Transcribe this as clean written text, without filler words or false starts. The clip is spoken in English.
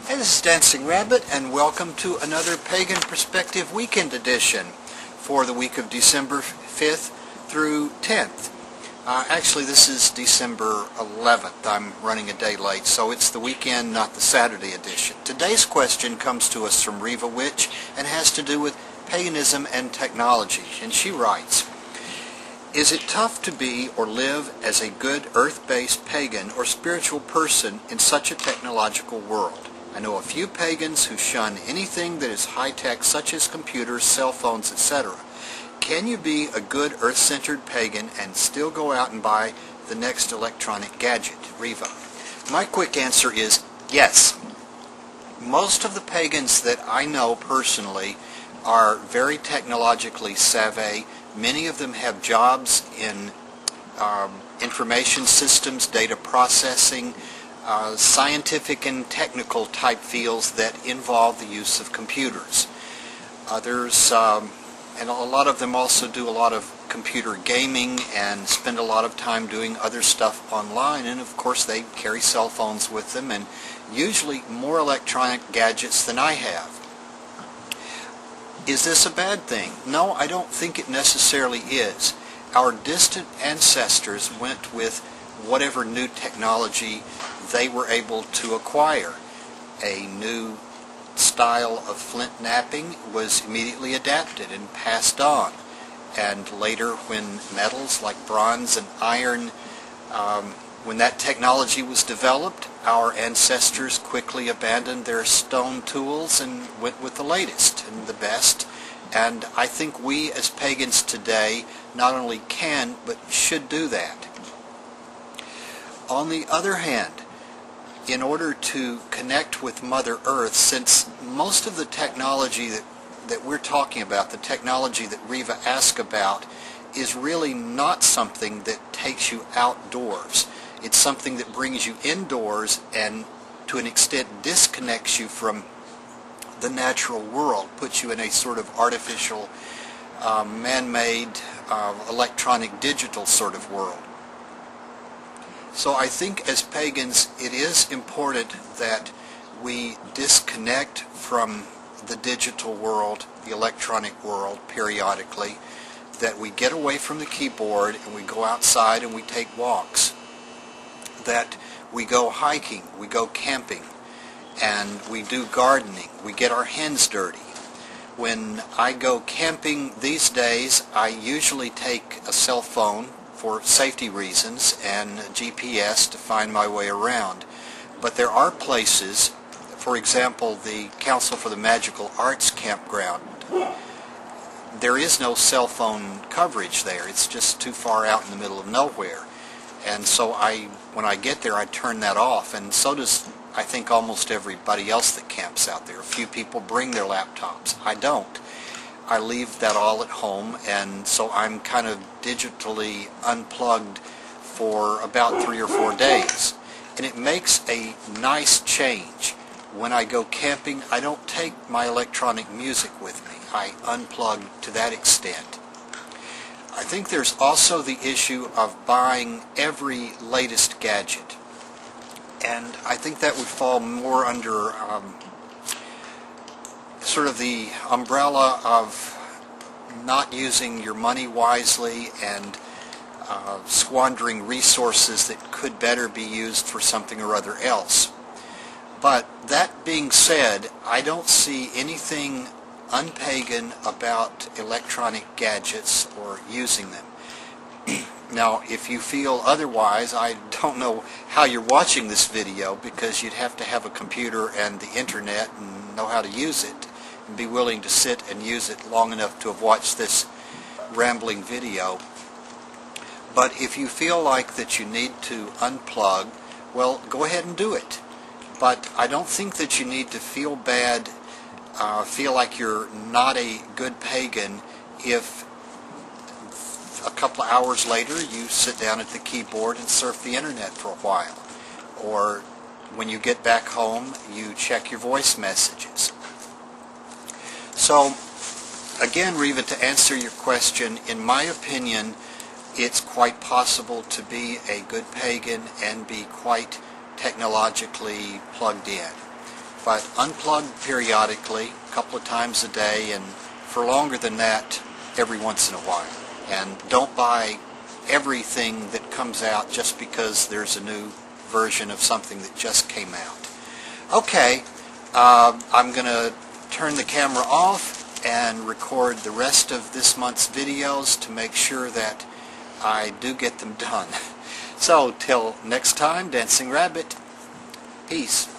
Hey, this is Dancing Rabbit, and welcome to another Pagan Perspective Weekend Edition for the week of December 5th through 10th. Actually, this is December 11th. I'm running a day late, so it's the weekend, not the Saturday edition. Today's question comes to us from Riva Witch and has to do with paganism and technology. And she writes, "Is it tough to be or live as a good earth-based pagan or spiritual person in such a technological world? I know a few pagans who shun anything that is high-tech, such as computers, cell phones, etc. Can you be a good earth-centered pagan and still go out and buy the next electronic gadget?" Riva. My quick answer is yes. Most of the pagans that I know personally are very technologically savvy. Many of them have jobs in information systems, data processing, scientific and technical type fields that involve the use of computers. Others, and a lot of them also do a lot of computer gaming and spend a lot of time doing other stuff online, and of course they carry cell phones with them and usually more electronic gadgets than I have. Is this a bad thing? No, I don't think it necessarily is. Our distant ancestors went with whatever new technology they were able to acquire. A new style of flint knapping was immediately adapted and passed on. And later, when metals like bronze and iron, when that technology was developed, our ancestors quickly abandoned their stone tools and went with the latest and the best. And I think we as pagans today not only can, but should do that. On the other hand, in order to connect with Mother Earth, since most of the technology that we're talking about, the technology that Riva asked about, is really not something that takes you outdoors. It's something that brings you indoors and to an extent disconnects you from the natural world, puts you in a sort of artificial, man-made, electronic, digital sort of world. So I think as pagans it is important that we disconnect from the digital world, the electronic world, periodically, that we get away from the keyboard and we go outside and we take walks, that we go hiking, we go camping, and we do gardening, we get our hands dirty. When I go camping these days, I usually take a cell phone for safety reasons and GPS to find my way around. But there are places, for example, the Council for the Magical Arts campground, there is no cell phone coverage there. It's just too far out in the middle of nowhere. And so when I get there, I turn that off, and so does, I think, almost everybody else that camps out there. A few people bring their laptops. I don't. I leave that all at home, and so I'm kind of digitally unplugged for about 3 or 4 days. And it makes a nice change. When I go camping, I don't take my electronic music with me. I unplug to that extent. I think there's also the issue of buying every latest gadget. And I think that would fall more under sort of the umbrella of not using your money wisely and squandering resources that could better be used for something or other else. But that being said, I don't see anything unpagan about electronic gadgets or using them. Now, if you feel otherwise, I don't know how you're watching this video, because you'd have to have a computer and the internet and know how to use it and be willing to sit and use it long enough to have watched this rambling video. But if you feel like that you need to unplug, well, go ahead and do it. But I don't think that you need to feel bad, feel like you're not a good pagan if a couple of hours later you sit down at the keyboard and surf the internet for a while. Or when you get back home, you check your voice messages. So, again, Riva, to answer your question, in my opinion, it's quite possible to be a good pagan and be quite technologically plugged in. but unplug periodically, a couple of times a day, and for longer than that, every once in a while. And don't buy everything that comes out just because there's a new version of something that just came out. Okay, I'm going to turn the camera off and record the rest of this month's videos to make sure that I do get them done. So, till next time, Dancing Rabbit, peace.